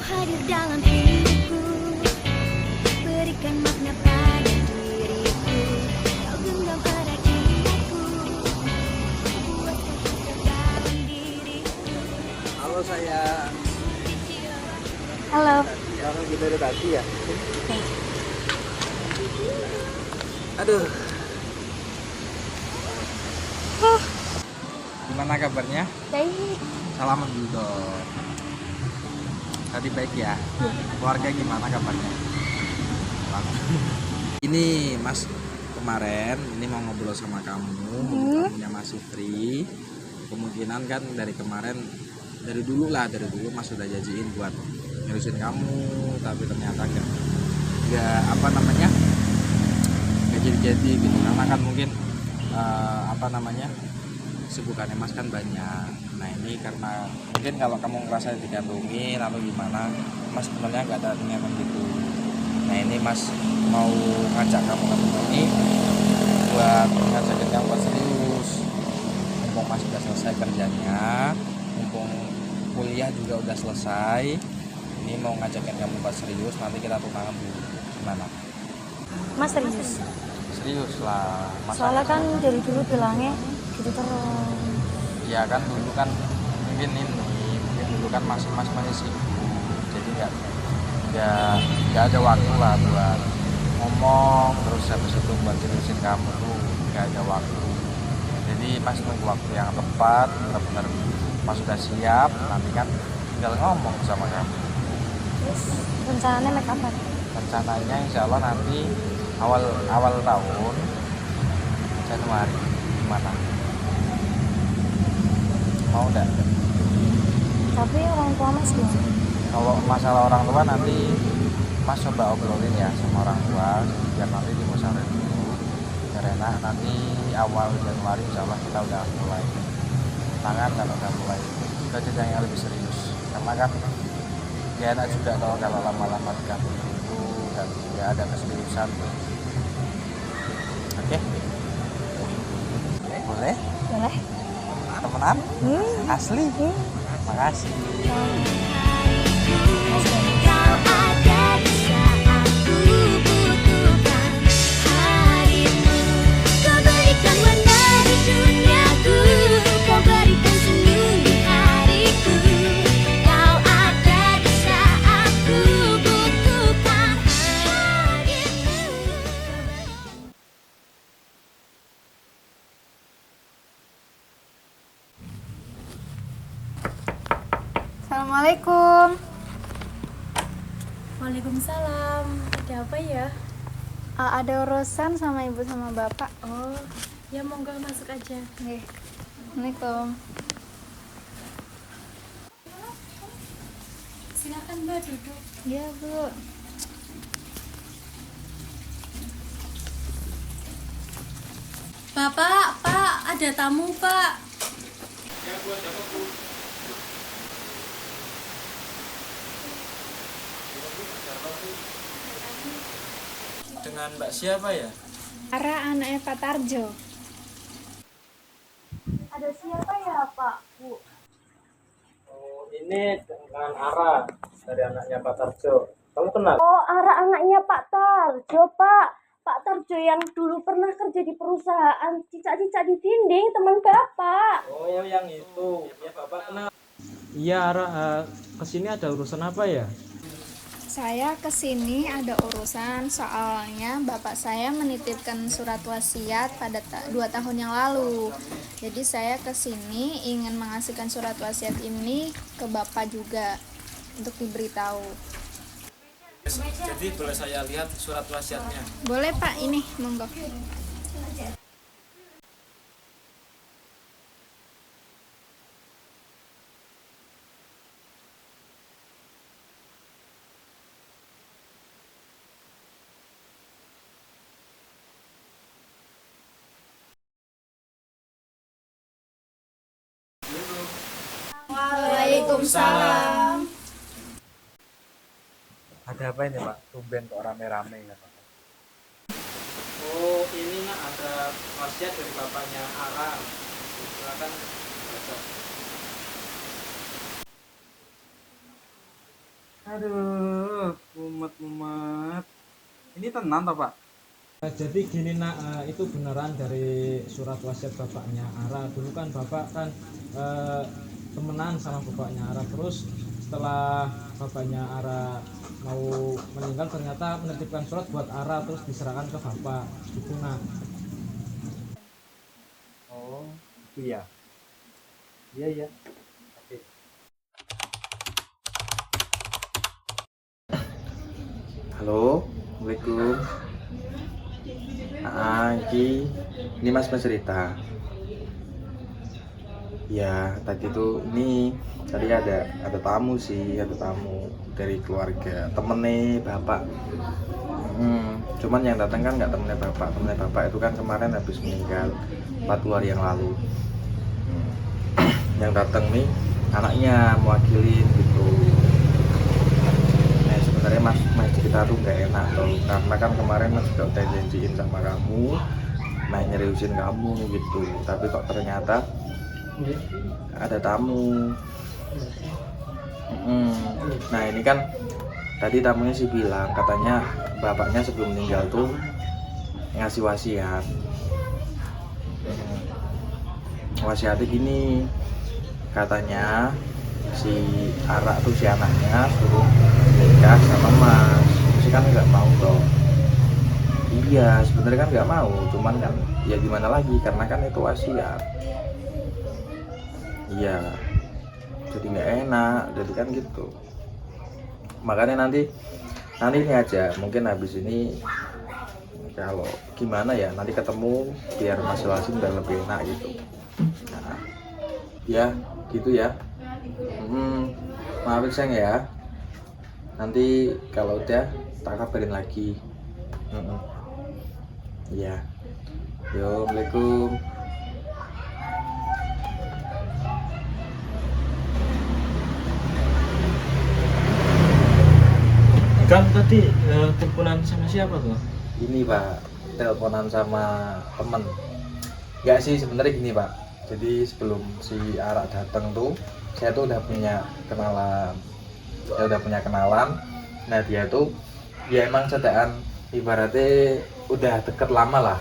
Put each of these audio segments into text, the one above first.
hadir dalam hidupku, berikan makna pada diriku. Kau genggam erat cintaku, buat kau dalam diriku. Halo sayang. Halo. Jangan gitu dari tadi ya. Aduh. Gimana kabarnya? Baik. Salaman dulu dong. Tadi baik ya. Keluarga gimana kabarnya? Selamat. Ini Mas kemarin ini mau ngobrol sama kamu, kamunya masih free. Kemungkinan kan dari dulu Mas sudah janjiin buat ngurusin kamu, tapi ternyata nggak jadi gitu, karena kan mungkin kesibukannya Mas kan banyak. Nah ini karena mungkin kalau kamu ngerasa digantungin atau gimana, Mas sebenarnya nggak ada niatan gitu. Nah ini Mas mau ngajak kamu ini buat ngajakin kamu buat serius. Mumpung Mas sudah selesai kerjanya, mumpung kuliah juga udah selesai, ini mau ngajakin kamu buat serius. Nanti kita tunangan dulu, gimana? Mas serius? Serius lah. Soalnya kan dari dulu bilangnya gitu terus. Ya kan dulu kan mungkin dulu kan mas masih sibuk, jadi nggak ada waktu lah buat ngomong, terus habis itu buat seriusin kamu tuh nggak ada waktu. Jadi Mas nunggu waktu yang tepat, benar-benar Mas sudah siap, nanti kan tinggal ngomong sama kamu. Terus rencananya make up? Rencananya insya Allah nanti awal tahun Januari. Gimana? Mau enggak? Tapi orang tua Mas gimana? Kalau masalah orang tua nanti Mas coba obrolin ya sama orang tua, biar nanti dimusyawarin dulu biar enak. Nanti awal Januari insya Allah kita udah mulai tangan dan udah mulai kerja yang lebih serius, karena kan ya enak juga kalau lama-lama diganggu itu dan ya ada keseriusan. Oke? Boleh? Boleh. Temenan? Asli? Makasih. Kau ada di saat ku butuhkan hadirmu. Kau berikan warna di duniaku, kau berikan senyum di hariku. Kau ada di saat ku butuhkan hadirmu. Assalamualaikum. Waalaikumsalam. Ada apa ya? Ada urusan sama ibu sama bapak. Oh, ya monggo masuk aja. Nih. Assalamualaikum. Silakan Mbak duduk. Iya Bu. Bapak, Pak, ada tamu Pak. Dengan Mbak siapa ya? Ara anaknya Pak Tarjo. Ada siapa ya Pak? Bu. Oh, ini dengan Ara dari anaknya Pak Tarjo. Kamu kenal? Oh, Ara anaknya Pak Tarjo, Pak. Pak Tarjo yang dulu pernah kerja di perusahaan cicak-cicak di dinding, teman Bapak. Oh, yang itu. Ya, Bapak kenal. Iya, Ara, kesini ada urusan apa ya? Saya kesini ada urusan, soalnya bapak saya menitipkan surat wasiat pada 2 tahun yang lalu. Jadi saya kesini ingin mengasihkan surat wasiat ini ke bapak juga untuk diberitahu. Jadi boleh saya lihat surat wasiatnya? Boleh Pak, ini monggo. Waalaikumsalam. Ada apa ini Pak? Tumben kok rame-rame ya Pak? Oh, ini nak ada wasiat dari bapaknya Ara. Silakan baca. Aduh, mumet. Ini tenang toh Pak? Jadi gini nak, itu beneran dari surat wasiat bapaknya Ara. Dulu kan bapak kan temenan sama bapaknya Ara, terus setelah bapaknya Ara mau meninggal ternyata menitipkan surat buat Ara terus diserahkan ke bapak gitu nak. Oh, iya. Iya. Oke. Halo, Assalamualaikum. Ini Mas cerita. Ya, tadi tuh tadi ada tamu dari keluarga temennya bapak. Cuman yang datang kan nggak temennya bapak itu kan kemarin habis meninggal 40 hari yang lalu. Yang datang nih anaknya mewakilin gitu. Nah sebenarnya mas cerita tuh nggak enak loh, karena kan kemarin mas juga udah janjiin sama kamu, nyeriusin kamu gitu, tapi kok ternyata ada tamu. Nah ini kan tadi tamunya sih bilang katanya bapaknya sebelum meninggal tuh ngasih wasiat. Wasiatnya gini, katanya si Ara tuh si anaknya suruh nikah sama Mas. Sih kan nggak mau dong. Iya sebenarnya kan nggak mau, cuman kan ya gimana lagi karena kan itu wasiat. Iya jadi nggak enak, jadi kan gitu. Makanya nanti ini aja, mungkin habis ini kalau gimana ya nanti ketemu biar masing-masing udah lebih enak gitu. Nah, ya gitu ya. Maafin sayang ya, nanti kalau udah tak kabarin lagi. Iya. Yo, Assalamualaikum. Kan tadi teleponan sama siapa tuh? Ini Pak, teleponan sama temen. Enggak sih sebenarnya gini Pak. Jadi sebelum si Ara datang tuh, saya tuh udah punya kenalan. Nah dia tuh ya emang cedaan ibaratnya udah deket lama,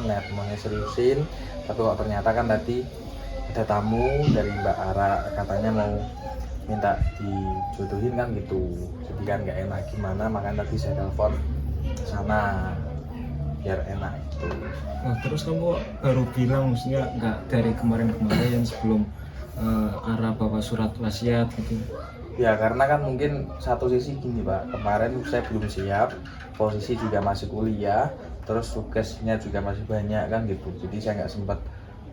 niat temennya seriusin. Tapi kok ternyata kan tadi ada tamu dari Mbak Ara, katanya mau minta dijodohin kan gitu. Jadi kan nggak enak gimana, makanya tadi saya telepon sana biar enak gitu. Nah, terus kamu baru bilang maksudnya nggak dari kemarin sebelum Ara bawa surat wasiat gitu? Ya karena kan mungkin satu sisi gini Pak, kemarin saya belum siap, posisi juga masih kuliah, terus tugasnya juga masih banyak kan gitu. Jadi saya nggak sempat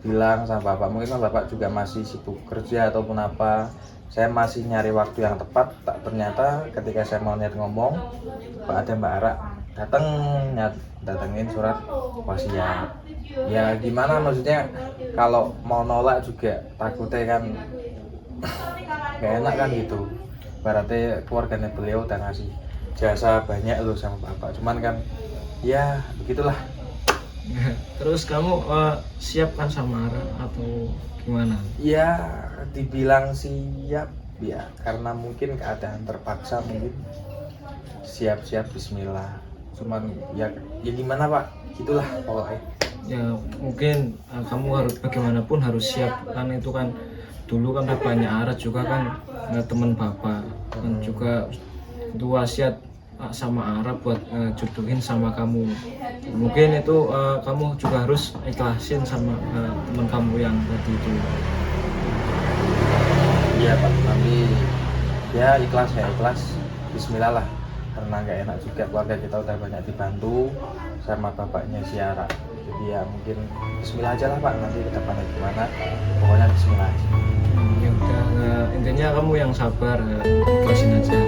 bilang sama bapak, mungkin kan bapak juga masih sibuk kerja ataupun apa. Saya masih nyari waktu yang tepat, tak ternyata ketika saya mau niat ngomong, ada Mbak Ara datengin surat wasiat. Ya gimana maksudnya, kalau mau nolak juga takutnya kan gak enak kan gitu. Berarti keluarganya beliau udah ngasih jasa banyak loh sama bapak, cuman kan ya begitulah. Terus kamu siap kan sama Ara atau gimana? Ya dibilang siap ya, karena mungkin keadaan terpaksa, mungkin siap-siap bismillah. Cuman ya gimana Pak, gitulah pokoknya. Ya mungkin kamu harus bagaimanapun harus siap kan, itu kan dulu kan bapaknya Ara juga kan teman bapak kan, juga itu wasiat sama Ara buat jodohin sama kamu. Mungkin itu kamu juga harus ikhlasin sama teman kamu yang tadi itu. Iya Pak, nanti ya ikhlas bismillah lah, karena nggak enak juga keluarga kita udah banyak dibantu sama bapaknya si Ara. Jadi ya mungkin bismillah aja lah Pak, nanti ke depannya gimana pokoknya bismillah aja. Ya udah, intinya kamu yang sabar, ikhlasin aja.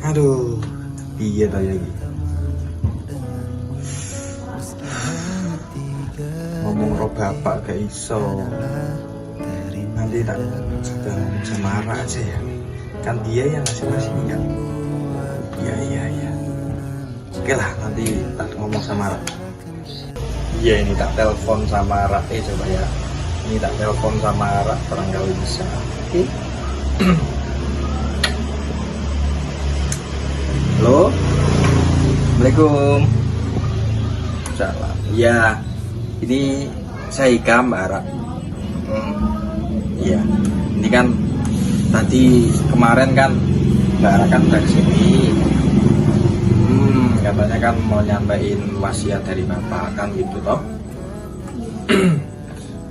Aduh, iya tanya gitu. Ngomong roh bapak gak iso. Nanti tak ngomong sama Ara aja ya. Kan dia yang ngasih wasiat. Iya. Oke lah, nanti tak ngomong sama Ara. Iya, ini tak telepon sama Ra. Coba ya. Ini tak telepon sama Ra, barangkali bisa. Oke. Halo. Assalamualaikum. Salam. Iya. Ini saya Ika, Mbak Ra. Iya. Ini kan tadi kemarin kan Mbak Ra kan udah kesini. Katanya kan mau nyampein wasiat dari Bapak kan gitu toh.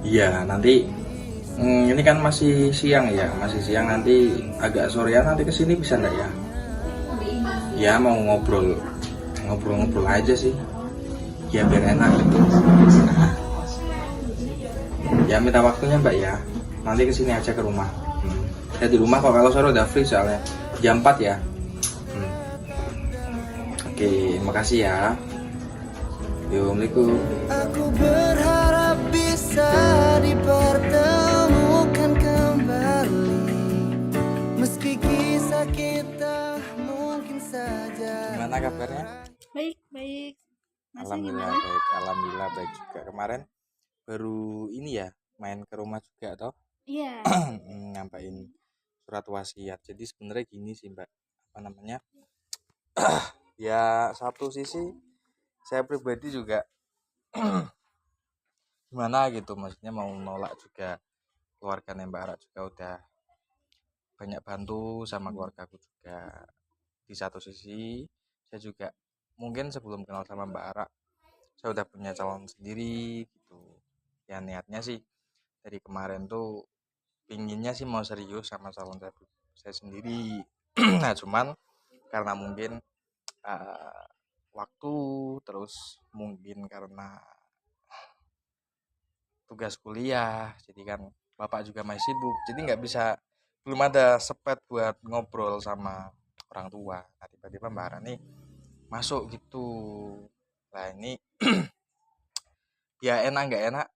Iya, nanti ini kan masih siang ya, masih siang, nanti agak sorean nanti kesini bisa enggak ya? Ya mau ngobrol aja sih, ya biar enak gitu. Ya minta waktunya Mbak ya, nanti kesini aja ke rumah. Saya di rumah kok, kalau sore udah free soalnya jam 4 ya. Oke, makasih ya. Assalamualaikum. Aku berharap bisa dipertemukan kembali, meski kisah kita mungkin saja. Gimana kabarnya? Baik, baik. Masih Alhamdulillah gimana? baik, alhamdulillah baik juga. Kemarin baru ini ya, main ke rumah juga toh. Iya. Nyampain surat wasiat. Jadi sebenarnya gini sih Mbak, apa namanya? Ya satu sisi saya pribadi juga gimana gitu, maksudnya mau nolak juga keluarganya Mbak Ara juga udah banyak bantu sama keluargaku juga. Di satu sisi saya juga mungkin sebelum kenal sama Mbak Ara saya udah punya calon sendiri gitu ya. Niatnya sih dari kemarin tuh pinginnya sih mau serius sama calon saya sendiri. Nah cuman karena mungkin waktu, terus mungkin karena tugas kuliah, jadi kan Bapak juga masih sibuk, jadi nggak bisa, belum ada sepet buat ngobrol sama orang tua. Nah tiba-tiba Mbak Ara nih masuk gitu. Nah ini ya enak nggak enak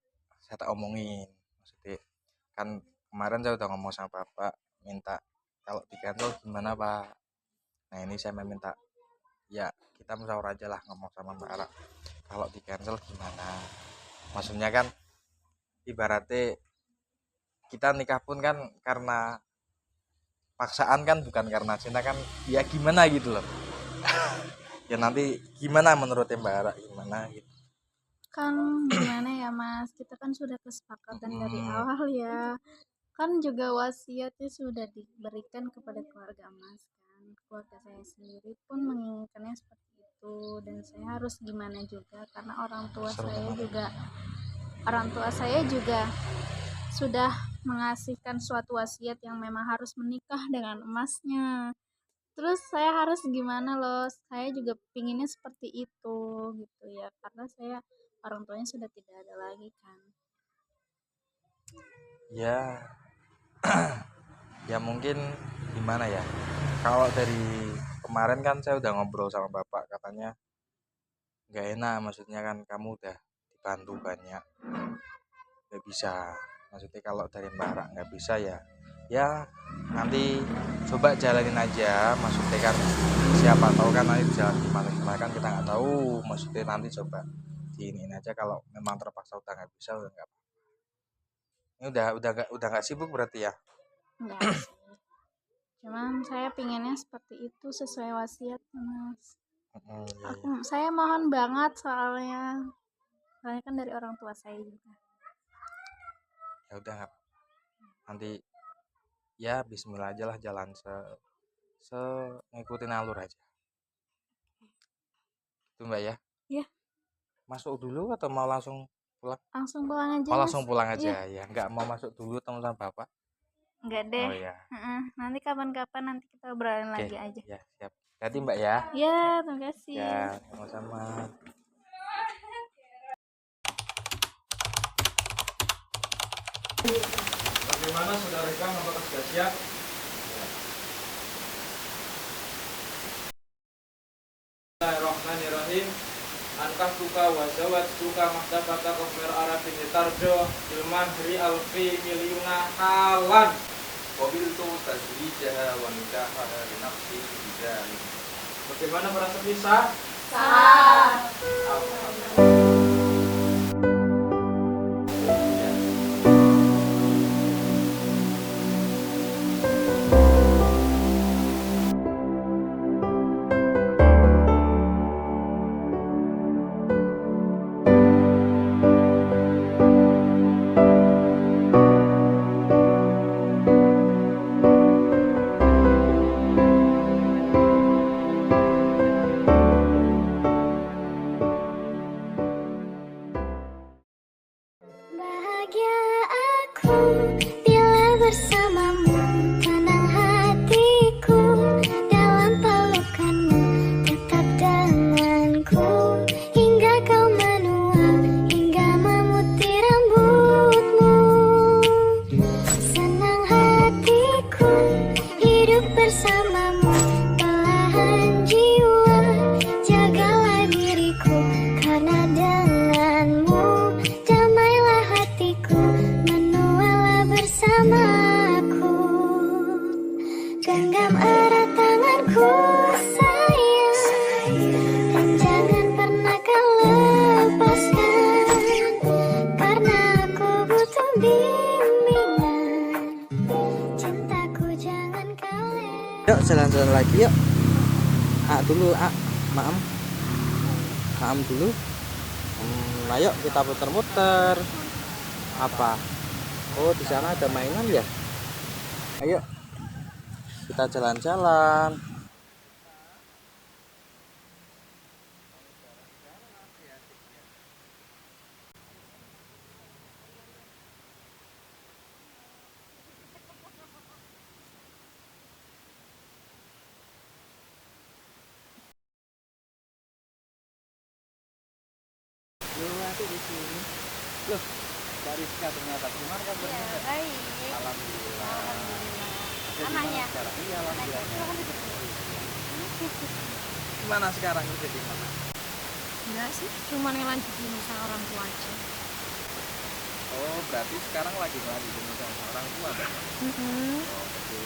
saya tak omongin, maksudnya kan kemarin saya udah ngomong sama Bapak minta kalau di cancel gimana Pak. Nah ini saya meminta ya kita musyawarah aja lah, ngomong sama Mbak Ara kalau di cancel gimana. Maksudnya kan ibaratnya kita nikah pun kan karena paksaan kan, bukan karena cinta kan, ya gimana gitu loh. Ya nanti gimana menurutnya Mbak Ara, gimana gitu. Kan gimana ya Mas, kita kan sudah kesepakatan dari awal ya. Kan juga wasiatnya sudah diberikan kepada keluarga Mas kan. Keluarga saya sendiri pun menginginkannya seperti itu, dan saya harus gimana juga karena orang tua saya juga sudah mengasihkan suatu wasiat yang memang harus menikah dengan emasnya. Terus saya harus gimana loh, saya juga pinginnya seperti itu gitu ya, karena saya orang tuanya sudah tidak ada lagi kan. Ya ya mungkin gimana ya, kalau dari kemarin kan saya udah ngobrol sama Bapak, katanya nggak enak, maksudnya kan kamu udah dibantu banyak, nggak bisa. Maksudnya kalau dari Mbak Ara nggak bisa ya nanti coba jalanin aja. Maksudnya kan siapa tahu kan nanti jalan gimana kan kita nggak tahu. Maksudnya nanti coba diinin aja, kalau memang terpaksa udah nggak bisa udah nggak apa. Ini udah nggak sibuk berarti ya? Enggak sih, cuman saya pinginnya seperti itu sesuai wasiat Mas. Saya mohon banget soalnya kan dari orang tua saya juga. Ya udah nanti ya bismillah aja lah, jalan ngikutin alur aja itu Mbak ya. Iya. Masuk dulu atau mau langsung pulang? Langsung pulang aja Oh Mas. langsung pulang aja. Iya. Ya nggak mau masuk dulu ketemu sama Bapak? Enggak deh. Oh ya. Nanti kapan-kapan nanti kita obrolin lagi aja. Ya siap. Jadi Mbak ya. Ya, terima kasih. Ya sama-sama. Bagaimana saudara Ikang, apakah sudah siap? Bismillahirrahmanirrahim. Ankah tuka wazawat tuka maktabata kofmer arabin tarjo ilmahri alfi milyuna halan wabil tu tazwijaha wa nikaha li nafsi bijali. Bagaimana merasa bisa? Alhamdulillah. jalan-jalan lagi yuk. Dulu maam dulu. Ayo kita putar-putar. Apa? Oh, di sana ada mainan ya. Ayo kita jalan-jalan. Nanti di sini. Loh, Mbak Rizka ternyata. Gimana kabarnya? Ya, baik. Alhamdulillah. Anaknya. Sekarang iya, alhamdulillah. Gimana sekarang kerja di mana? Enggak sih, cuma ngelanjutin usaha orang tua aja. Oh, berarti sekarang lagi melanjutin usaha orang tua kan? Oh, berarti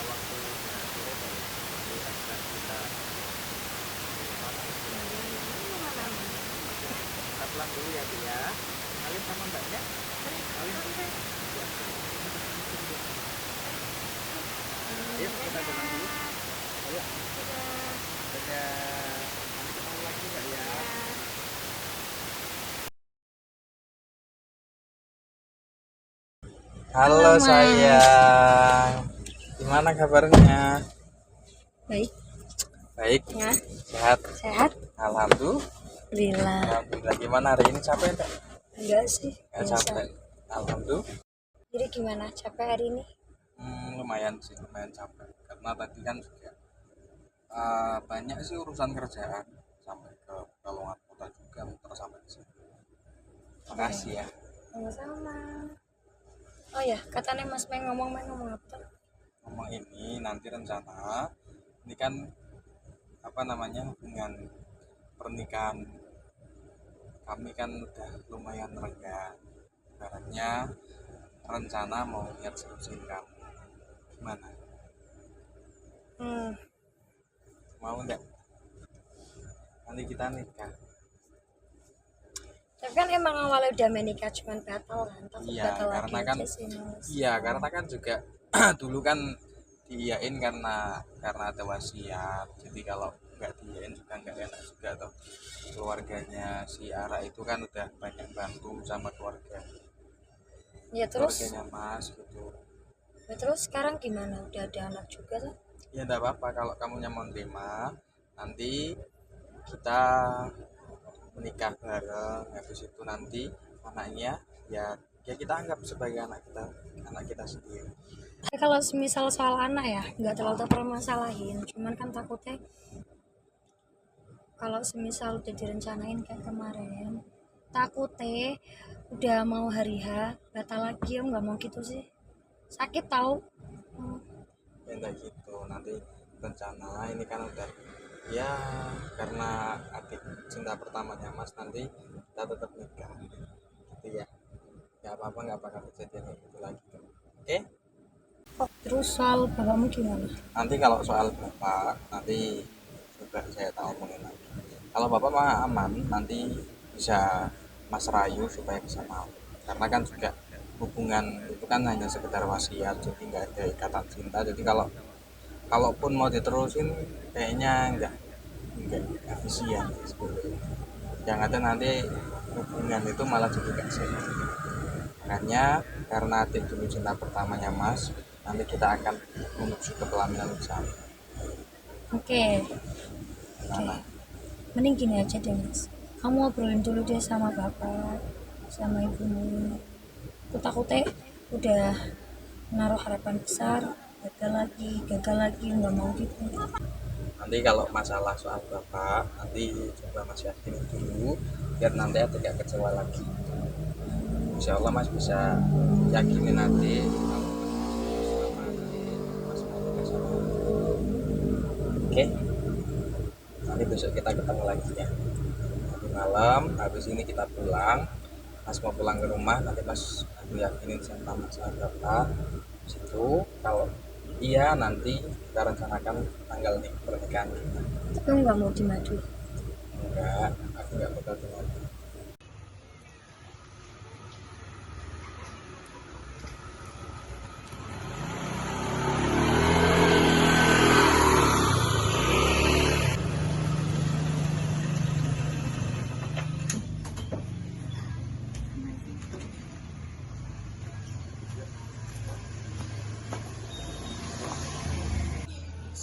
waktu sore dari acara kita kita pulang dulu ya, Bu ya. Kalian sama Mbaknya? Kalian ayo kita jalan dulu. Ayo. Dadah. Nanti ketemu lagi Mbak ya. Halo sayang. Gimana kabarnya? Baik. Baik. Ya. Sehat. Sehat? Alhamdulillah. Alhamdulillah. Gimana hari ini capek enggak? Enggak sih. Enggak capek. Alhamdulillah. Jadi gimana? Capek hari ini? Lumayan sih, lumayan capek. Karena tadi kan juga banyak sih urusan kerjaan sampai ke Pekalongan kota juga muter sampai ke sini. Makasih ya. Sama-sama. Oh ya, katanya Mas Meng ngomong apa? Ngomong ini nanti rencana ini kan apa namanya hubungan pernikahan kami kan udah lumayan renggang. Ibaratnya rencana mau lihat selusin kamu. Gimana? Mau enggak? Nanti kita nikah. Tapi kan emang awalnya udah menikah cuman batal kan? Takut Iya, batal karena lagi kan aja sih, Mas. iya, karena kan juga dulu kan diiyain karena ada wasiat. Jadi kalau nggak diiyain juga nggak enak juga tuh. Keluarganya si Ara itu kan udah banyak bantu sama keluarga. Ya terus? Keluarganya Mas gitu. Ya terus sekarang gimana? Udah ada anak juga tuh? Ya enggak apa-apa kalau kamunya mau terima, nanti kita menikah bareng. Habis itu nanti anaknya ya kita anggap sebagai anak kita sendiri. Kalau semisal soal anak ya nggak terlalu terpermasalahin, cuman kan takutnya kalau semisal udah direncanain kayak kemarin, takutnya udah mau hari H batal lagi. Nggak mau gitu sih, sakit tahu. Ya enggak gitu, nanti rencana ini kan udah ya karena adik cinta pertamanya Mas, nanti kita tetap nikah gitu ya. Nggak apa-apa, nggak bakal kejadian kayak gitu lagi. Oke? Terus soal bapakmu gimana? Nanti kalau soal bapak nanti coba saya tahu omongin lagi. Kalau bapak mah aman, nanti bisa Mas rayu supaya bisa mau. Karena kan juga hubungan itu kan hanya sekedar wasiat, jadi nggak ada ikatan cinta. Jadi kalaupun mau diterusin kayaknya enggak efisien sebetulnya. Yang ada nanti hubungan itu malah jadi gak sehat. Makanya karena adik dulu cinta pertamanya Mas, nanti kita akan menuju ke pelaminan bersama. Oke. Nah, Mending gini aja deh Mas, kamu obrolin dulu deh sama bapak, sama ibumu. Aku takutnya udah naruh harapan besar, gagal lagi, nggak mau gitu. nanti kalau masalah soal bapak nanti coba Mas yakinin dulu biar nanti adik gak kecewa lagi. Insya Allah Mas bisa yakinin nanti Mas mau nikah sama aku. Oke, nanti besok kita ketemu lagi ya. Nanti malam habis ini kita pulang, Mas mau pulang ke rumah, nanti Mas aku yakinin sama bapak. Situ kalau iya nanti kita rencanakan tanggal pernikahan kita. Tapi nggak mau di madu. Enggak, aku nggak bakal dimadu.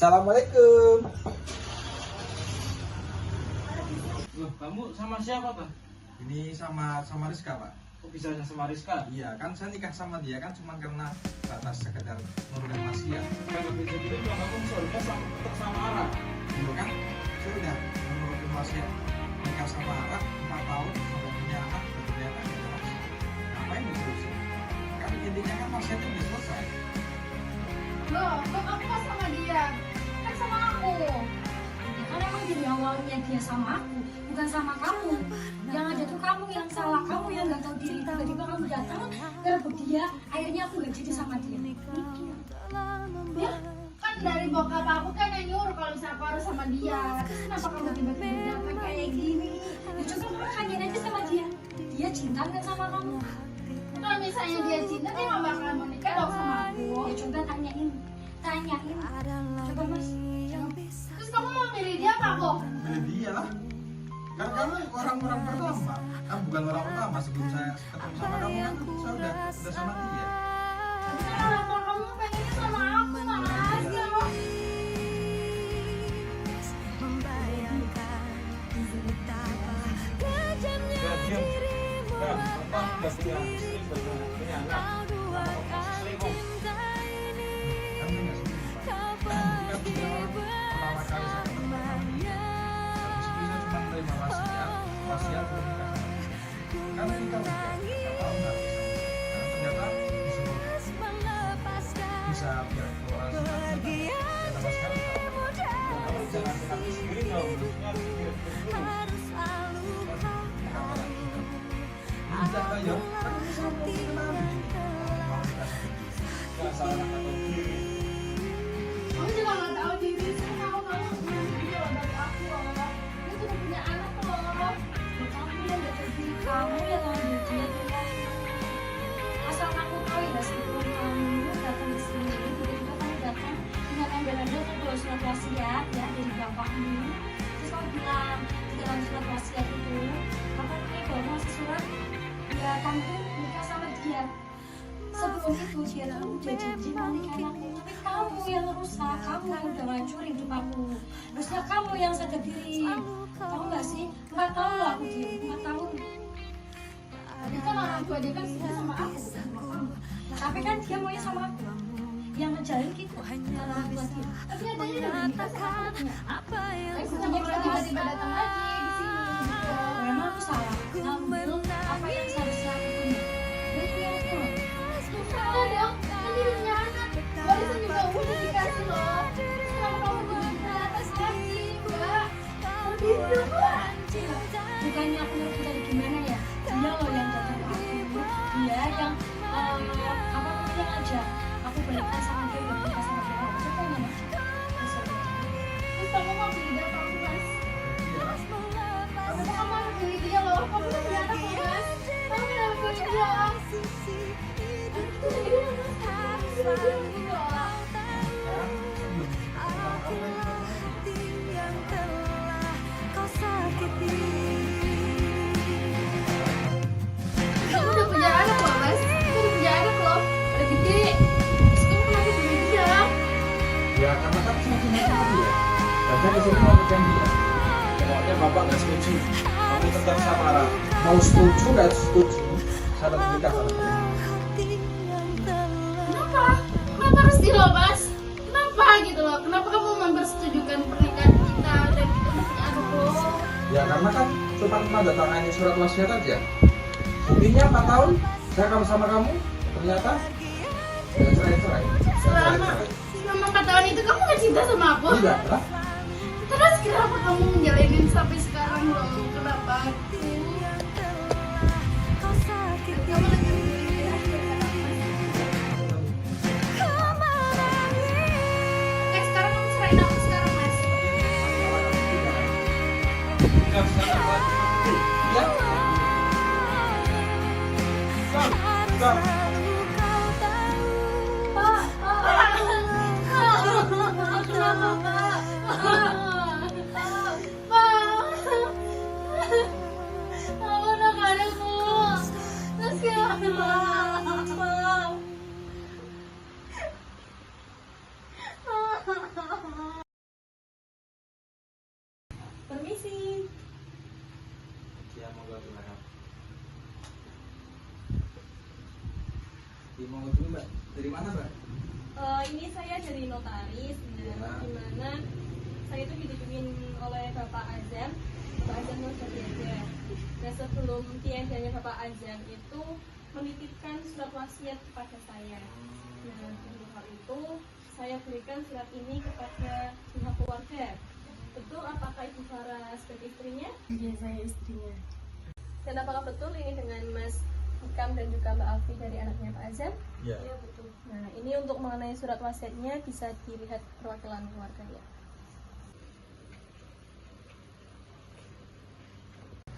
Assalamualaikum. Loh, kamu sama siapa, Pak? Ini sama Rizka, Pak. Kok bisa sama Rizka? Iya, kan saya nikah sama dia kan cuma karena batas sekedar nurunkan wasiat. Kalau bisa gitu juga kamu surga sama Ara. Dulu kan saya udah menurunkan wasiat nikah sama Ara 4 tahun sampai punya anak ternyata gitu mas. Ngapain diterusin? Kan intinya kan wasiatnya udah selesai. Loh, kok aku pas sama dia? Kan sama aku. Ya kan emang dari awalnya dia sama aku, bukan sama kamu. Yang ada tuh kamu yang salah, kamu yang gak tahu diri. Tiba-tiba kamu datang ngerebut dia, akhirnya aku gak jadi sama dia. Ya, kan dari bokap aku kan yang nyuruh kalau misalnya aku harus sama dia. Terus kenapa kamu tiba-tiba datang kayak gini? Ya coba kamu tanyain aja sama dia. Dia cinta gak sama kamu? Kalau misalnya dia cinta, dia gak bakal mau nikah dong sama aku. Ya coba tanyain. Coba mas. Terus kamu mau milih dia apa kok? Milih dia lah. Kan kamu orang-orang pertama. Kan bukan orang pertama sebelum saya ketemu sama kamu kan saya udah sama dia. Tapi kan orang tua kamu pengennya sama aku, mas. Ya loh. Udah diam. Udah, Bapak udah punya istri, udah punya anak. Kenapa kamu selingkuh? Kan dia nggak sendiri, Pak. Kan dia orang pertama kali saya ketemu sama dia. Habis itu saya cuma terima wasiat belum nikah sama dia. Kan nikah udah 4 tahun nggak bisa. Karena ternyata disuruh bisa biar keluar ternyata sama sekali nggak mau. Kamu jangan kaki sendiri dong. Harusnya pikir dulu. Tidak kayak kan bisa mau kenal ini. Mau nikah sama dia. Gak salah kata diri. Kamu juga gak tahu diri sih. Kamu dia loh dari aku loh. Dia tuh udah punya anak loh. Ya kamu yang gak tahu diri, kamu yang ngambil dia tuh kan. Asal kamu tahu ya sebelum kamu datang ke sini, tiba-tiba kamu datang dengan embel-embel tuh bawa surat wasiat ya dari bapakmu. Terus kamu bilang di dalam surat wasiat itu, kamu ini bawa ngasih surat ya kamu tuh nikah sama dia. Sebelum itu dia tuh udah janji mau nikahin aku, tapi kamu yang rusak, kamu yang udah ngancurin hidup aku. Harusnya kamu yang sadar diri. Tahu nggak sih? 4 tahun loh aku diem, 4 tahun. Tapi kan orang tua dia kan suka sama aku. Tapi kan dia maunya sama aku. Yang ngejalin kita, bukan orang tua dia. Tapi adanya udah nikah sama aku. Terus kenapa kamu tiba-tiba datang lagi di sini gitu? Memang aku salah. Ngambil apa yang seharusnya aku punya. Dia punya aku. Salah dong, kan dia udah punya anak. Warisan juga udah dikasih loh. Terus kenapa kamu tiba-tiba datang lagi? Enggak. Gitu kok. Bukannya aku ngerti dari gimana ya. Dia loh yang datang ke aku. Dia yang apa namanya ngajak aku balikan sama dia udah nikah sama dia. Coba nanya. Terus kamu mau pilih dia apa aku, mas? Tapi kamu harus pilih dia loh. Kamu udah punya anak loh, mas. Kamu kenapa pilih dia? Kamu udah punya anak loh, mas. Kamu udah punya anak loh. Udah gede. Terus kamu kenapa pilih dia? Ya karena kan saya cuma sama dia. Dan saya disuruh mau nikahin dia. Pokoknya Bapak nggak setuju. Kamu tetap sama Ara. Mau setuju nggak setuju, saya tetap nikah sama dia. Kenapa? Kenapa harus dia loh, mas? Kenapa gitu loh? Kenapa kamu mempersetujukan pernikahan kita dan kita punya anak loh? Ya karena kan cuma menandatangani surat wasiat aja. Buktinya 4 tahun saya kalau sama kamu ternyata ya cerai. Selama 4 tahun itu kamu gak cinta sama aku? Tidak lah. Terus kenapa kamu menjalanin sampai sekarang loh? Kenapa aku? Kamu lagi mikirin akhir kata mas. Oke, sekarang kamu serahin aku sekarang, mas. Nggak salah lagi. Ya. Kenapa, Pak? Aku udah gak ada, Bu. Terus kenapa? kasih. Ya, monggo silakan. Monggo dulu, Mbak. Dari mana, Mbak? Ini saya dari notaris, Ya. di mana saya itu didukungin oleh Bapak Azam mau tiada. Dan sebelum tiadanya Bapak Azam itu menitipkan surat wasiat kepada saya. Nah, untuk hal itu saya berikan surat ini kepada pihak keluarga. Betul, apakah Ibu Farah sebagai istrinya? Iya, saya istrinya. Dan apakah betul ini dengan Mas Hikam dan juga Mbak Alfi dari anaknya Pak Azam? Iya. Iya, betul. Nah, ini untuk mengenai surat wasiatnya bisa dilihat perwakilan keluarga ya.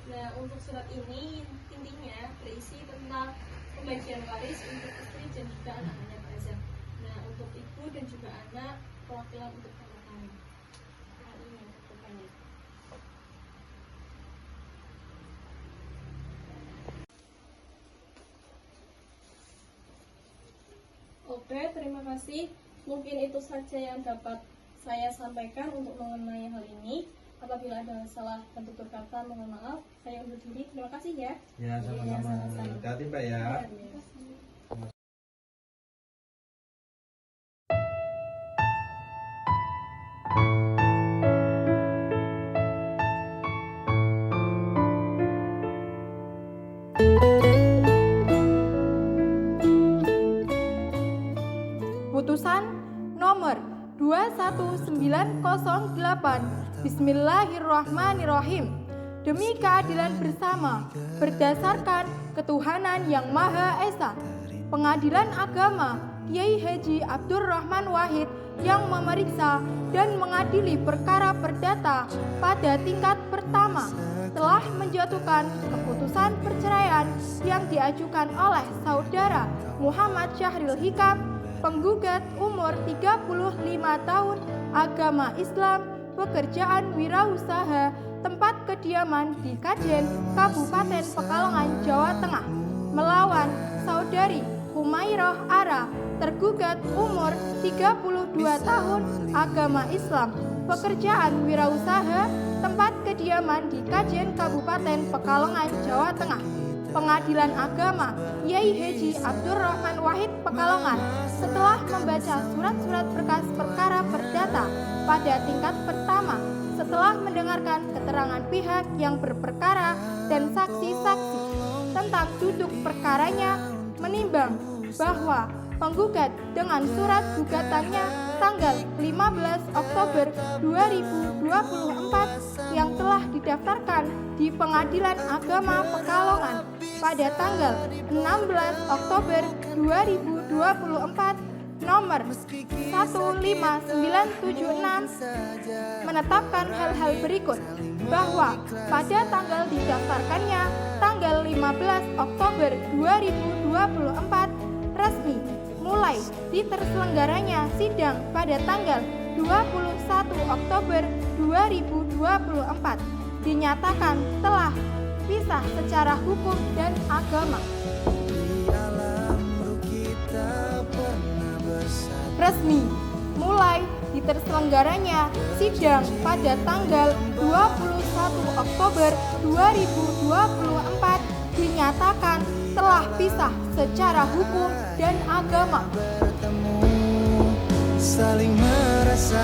Nah, untuk surat ini intinya berisi tentang pembagian waris untuk istri dan juga anak-anaknya Pak Azam. Nah, untuk ibu dan juga anak perwakilan untuk anak-anak. Nah, ini bukannya. Oke, terima kasih. Mungkin itu saja yang dapat saya sampaikan untuk mengenai hal ini. Apabila ada salah bentuk berkata, mohon maaf. Saya undur diri. Terima kasih ya. Ya, sama-sama. Hati-hati, Mbak ya. Terima kasih. Putusan nomor 21908. Bismillahirrahmanirrahim. Demi keadilan bersama berdasarkan ketuhanan yang Maha Esa, Pengadilan Agama Kiai Haji Abdurrahman Wahid yang memeriksa dan mengadili perkara perdata pada tingkat pertama telah menjatuhkan keputusan perceraian yang diajukan oleh saudara Muhammad Syahril Hikam, penggugat umur 35 tahun, agama Islam, pekerjaan wirausaha, tempat kediaman di Kajen, Kabupaten Pekalongan, Jawa Tengah, melawan saudari Humairah Ara, tergugat umur 32 tahun, agama Islam, pekerjaan wirausaha, tempat kediaman di Kajen, Kabupaten Pekalongan, Jawa Tengah. Pengadilan Agama Kiai Haji Abdurrahman Wahid Pekalongan setelah membaca surat-surat berkas perkara perdata pada tingkat pertama, setelah mendengarkan keterangan pihak yang berperkara dan saksi-saksi tentang duduk perkaranya, menimbang bahwa penggugat dengan surat gugatannya tanggal 15 Oktober 2024 yang telah didaftarkan di Pengadilan Agama Pekalongan pada tanggal 16 Oktober 2024 nomor 15976 menetapkan hal-hal berikut, bahwa pada tanggal didaftarkannya tanggal 15 Oktober 2024 resmi mulai diterselenggaranya sidang pada tanggal 21 Oktober 2024 dinyatakan telah pisah secara hukum dan agama. Resmi mulai diterselenggaranya sidang pada tanggal 21 Oktober 2024 dinyatakan telah pisah secara hukum dan agama. Saling merasa